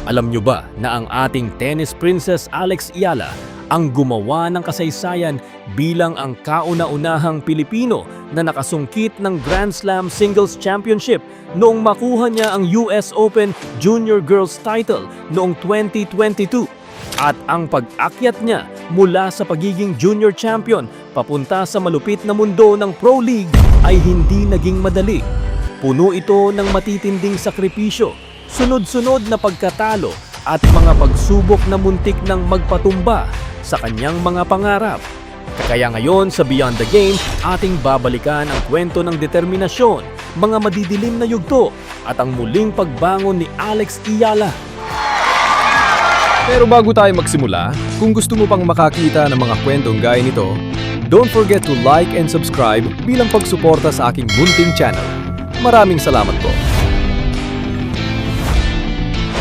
Alam nyo ba na ang ating tennis princess Alex Eala ang gumawa ng kasaysayan bilang ang kauna-unahang Pilipino na nakasungkit ng Grand Slam Singles Championship noong makuha niya ang US Open Junior Girls title noong 2022. At ang pag-akyat niya mula sa pagiging junior champion papunta sa malupit na mundo ng Pro League ay hindi naging madali. Puno ito ng matitinding sakripisyo, sunod-sunod na pagkatalo at mga pagsubok na muntik ng magpatumba sa kanyang mga pangarap. Kaya ngayon sa Beyond the Game, ating babalikan ang kwento ng determinasyon, mga madidilim na yugto at ang muling pagbangon ni Alex Eala. Pero bago tayo magsimula, kung gusto mo pang makakita ng mga kwentong gaya nito, don't forget to like and subscribe bilang pagsuporta sa aking munting channel. Maraming salamat po.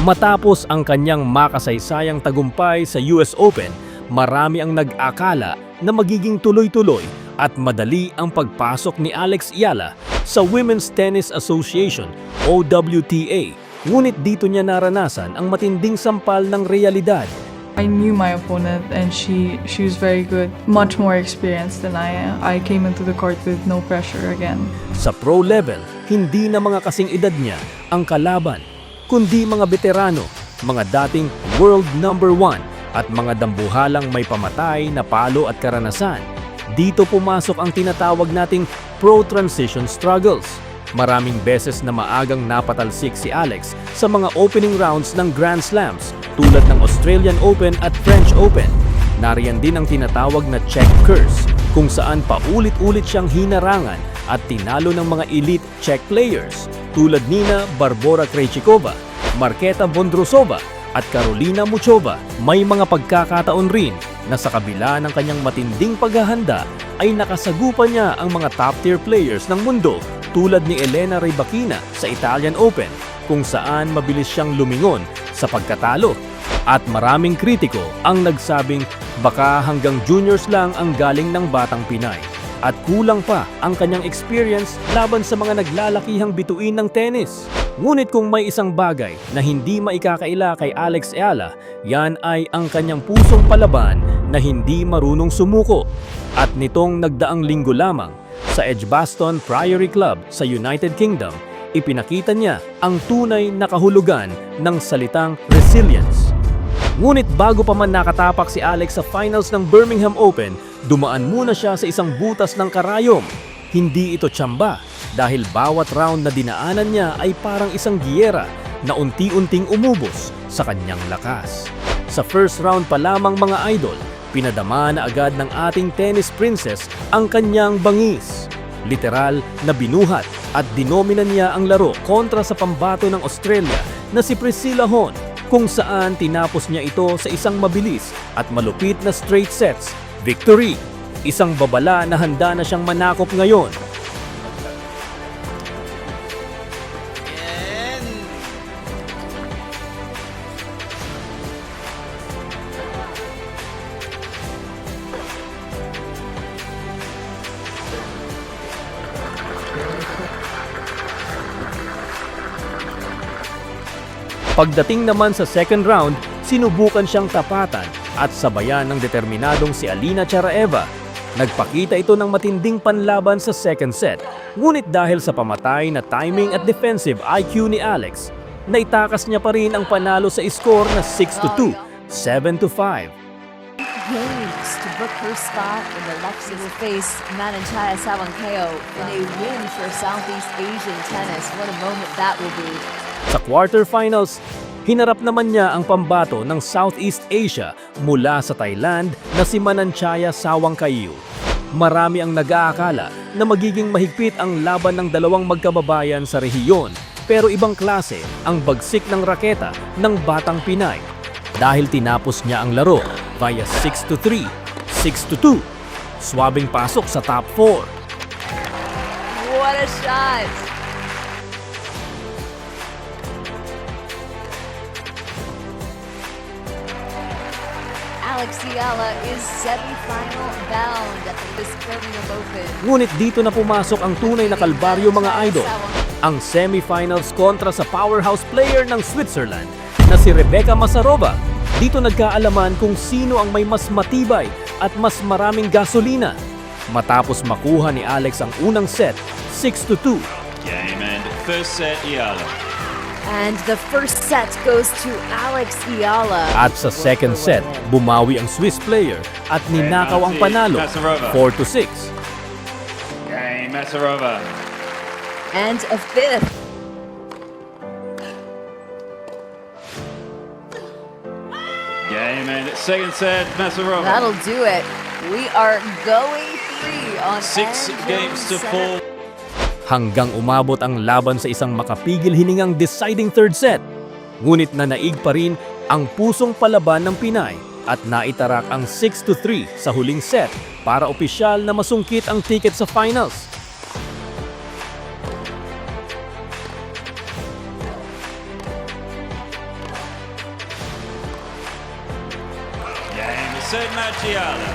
Matapos ang kanyang makasaysayang tagumpay sa US Open, marami ang nag-akala na magiging tuloy-tuloy at madali ang pagpasok ni Alex Eala sa Women's Tennis Association o WTA. Ngunit dito niya naranasan ang matinding sampal ng realidad. I knew my opponent and she was very good, much more experienced than I am. I came into the court with no pressure again. Sa pro level, hindi na mga kasing edad niya ang kalaban, kundi mga veterano, mga dating world number 1 at mga dambuhalang may pamatay na palo at karanasan. Dito pumasok ang tinatawag nating pro transition struggles. Maraming beses na maagang napatalsik si Alex sa mga opening rounds ng Grand Slams tulad ng Australian Open at French Open. Nariyan din ang tinatawag na check curse kung saan paulit-ulit siyang hinarangan at tinalo ng mga elite Czech players tulad nina Barbora Krejcikova, Marketa Vondrousova at Karolina Muchova. May mga pagkakataon rin na sa kabila ng kanyang matinding paghahanda ay nakasagupa niya ang mga top-tier players ng mundo tulad ni Elena Rybakina sa Italian Open kung saan mabilis siyang lumingon sa pagkatalo. At maraming kritiko ang nagsabing baka hanggang juniors lang ang galing ng batang Pinay at kulang pa ang kanyang experience laban sa mga naglalakihang bituin ng tennis. Ngunit kung may isang bagay na hindi maikakaila kay Alex Eala, yan ay ang kanyang pusong palaban na hindi marunong sumuko. At nitong nagdaang linggo lamang sa Edgbaston Priory Club sa United Kingdom, ipinakita niya ang tunay na kahulugan ng salitang resilience. Ngunit bago pa man nakatapak si Alex sa finals ng Birmingham Open, dumaan muna siya sa isang butas ng karayom. Hindi ito tsamba dahil bawat round na dinaanan niya ay parang isang giyera na unti-unting umubos sa kanyang lakas. Sa first round pa lamang mga idol, pinadama na agad ng ating tennis princess ang kanyang bangis. Literal na binuhat at dinominan niya ang laro kontra sa pambato ng Australia na si Priscilla Hon, kung saan tinapos niya ito sa isang mabilis at malupit na straight sets victory. Isang babala na handa na siyang manakop ngayon. Pagdating naman sa second round, sinubukan siyang tapatan at sabayan ng determinadong si Alina Charaeva. Nagpakita ito ng matinding panlaban sa second set, ngunit dahil sa pamatay na timing at defensive IQ ni Alex, naitakas niya pa rin ang panalo sa score na 6-2, 7-5. Games to book her spot in the Lexi will face Mananchaya Sawankeo in a win for Southeast Asian tennis. What a moment that will be. Sa quarterfinals, hinarap naman niya ang pambato ng Southeast Asia mula sa Thailand na si Mananchaya Sawankeo. Marami ang nag-aakala na magiging mahigpit ang laban ng dalawang magkababayan sa rehiyon, pero ibang klase ang bagsik ng raketa ng batang Pinay dahil tinapos niya ang laro via 6-3, 6-2. Swabing pasok sa top 4. What a shot! Alex Eala is semi-final bound at this Birmingham Open. Ngunit dito na pumasok ang tunay na kalbaryo mga idol. Ang semifinals kontra sa powerhouse player ng Switzerland na si Rebecca Masarova. Dito nagkaalaman kung sino ang may mas matibay at mas maraming gasolina. Matapos makuha ni Alex ang unang set, 6-2. Game and first set, Iala. And the first set goes to Alex Iala. At sa second set, bumawi ang Swiss player at ninakaw ang panalo, 4-6. Game Masarova. And a fifth. Game and second set, Masarova. That'll do it. We are going free on 6 games to 4. Hanggang umabot ang laban sa isang makapigil hiningang deciding third set. Ngunit nanaig pa rin ang pusong palaban ng Pinay at naitarak ang 6-3 sa huling set para opisyal na masungkit ang ticket sa finals. Game set match, Iala.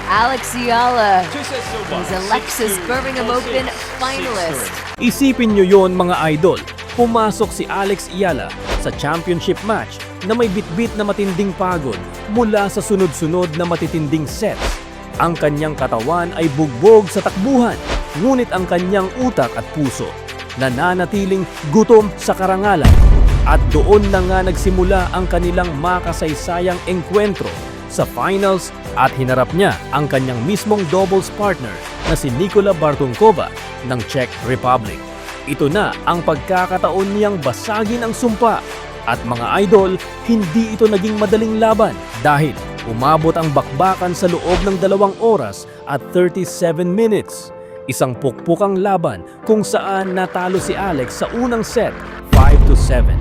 Alex Iala 2 sets to 1. is Alexis Birmingham Open finalist. Isipin nyo yon mga idol, pumasok si Alex Iala sa championship match na may bitbit na matinding pagod mula sa sunod-sunod na matitinding sets. Ang kanyang katawan ay bugbog sa takbuhan, ngunit ang kanyang utak at puso nananatiling gutom sa karangalan. At doon na nga nagsimula ang kanilang makasaysayang engkwentro sa finals at hinarap niya ang kanyang mismong doubles partner na si Nikola Bartunkova ng Czech Republic. Ito na ang pagkakataon niyang basagin ang sumpa. At mga idol, hindi ito naging madaling laban dahil umabot ang bakbakan sa loob ng 2 oras at 37 minutes. Isang pukpukang laban kung saan natalo si Alex sa unang set 5-7.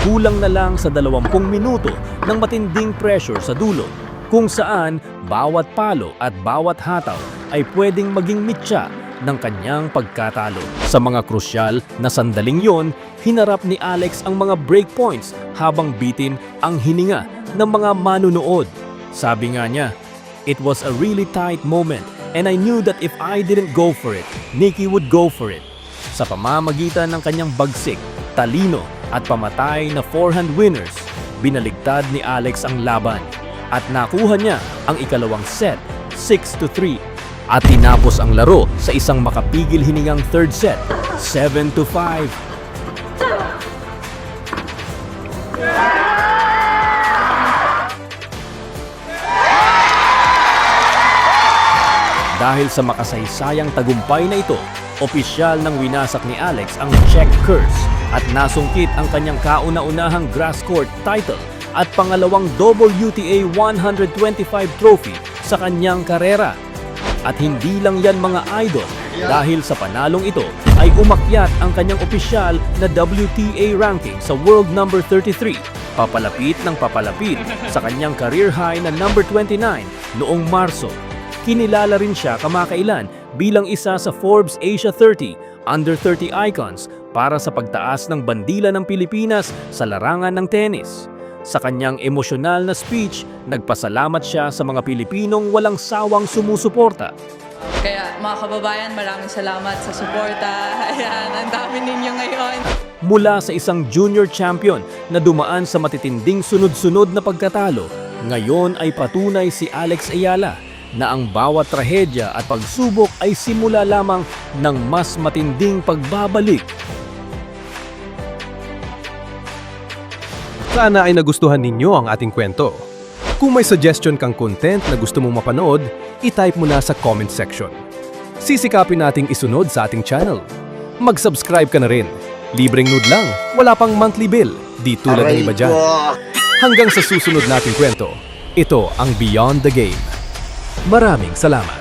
Kulang na lang sa 20 minuto ng matinding pressure sa dulo kung saan bawat palo at bawat hataw ay pwedeng maging mitya ng kanyang pagkatalo. Sa mga krusyal na sandaling yon, hinarap ni Alex ang mga breakpoints habang bitin ang hininga ng mga manunood. Sabi nga niya, "It was a really tight moment and I knew that if I didn't go for it, Nikki would go for it." Sa pamamagitan ng kanyang bagsik, talino at pamatay na forehand winners, binaligtad ni Alex ang laban at nakuha niya ang ikalawang set, 6-3. At tinapos ang laro sa isang makapigil hiningang third set, 7-5. Dahil sa makasaysayang tagumpay na ito, opisyal nang winasak ni Alex ang Czech curse at nasungkit ang kanyang kauna-unahang grass court title at pangalawang WTA 125 trophy sa kanyang karera. At hindi lang yan mga idol, dahil sa panalong ito ay umakyat ang kanyang opisyal na WTA ranking sa world number 33, papalapit ng papalapit sa kanyang career high na number 29 noong Marso. Kinilala rin siya kamakailan bilang isa sa Forbes Asia 30 Under 30 Icons para sa pagtaas ng bandila ng Pilipinas sa larangan ng tennis. Sa kanyang emosyonal na speech, nagpasalamat siya sa mga Pilipinong walang sawang sumusuporta. Kaya mga kababayan, maraming salamat sa suporta. Ayan, ang dami ninyo ngayon. Mula sa isang junior champion na dumaan sa matitinding sunod-sunod na pagkatalo, ngayon ay patunay si Alex Iala na ang bawat trahedya at pagsubok ay simula lamang ng mas matinding pagbabalik. Sana ay nagustuhan ninyo ang ating kwento. Kung may suggestion kang content na gusto mong mapanood, i-type mo na sa comment section. Sisikapin nating isunod sa ating channel. Mag-subscribe ka na rin. Libreng nude lang, wala pang monthly bill, di tulad ng iba dyan. Hanggang sa susunod nating kwento, ito ang Beyond the Game. Maraming salamat.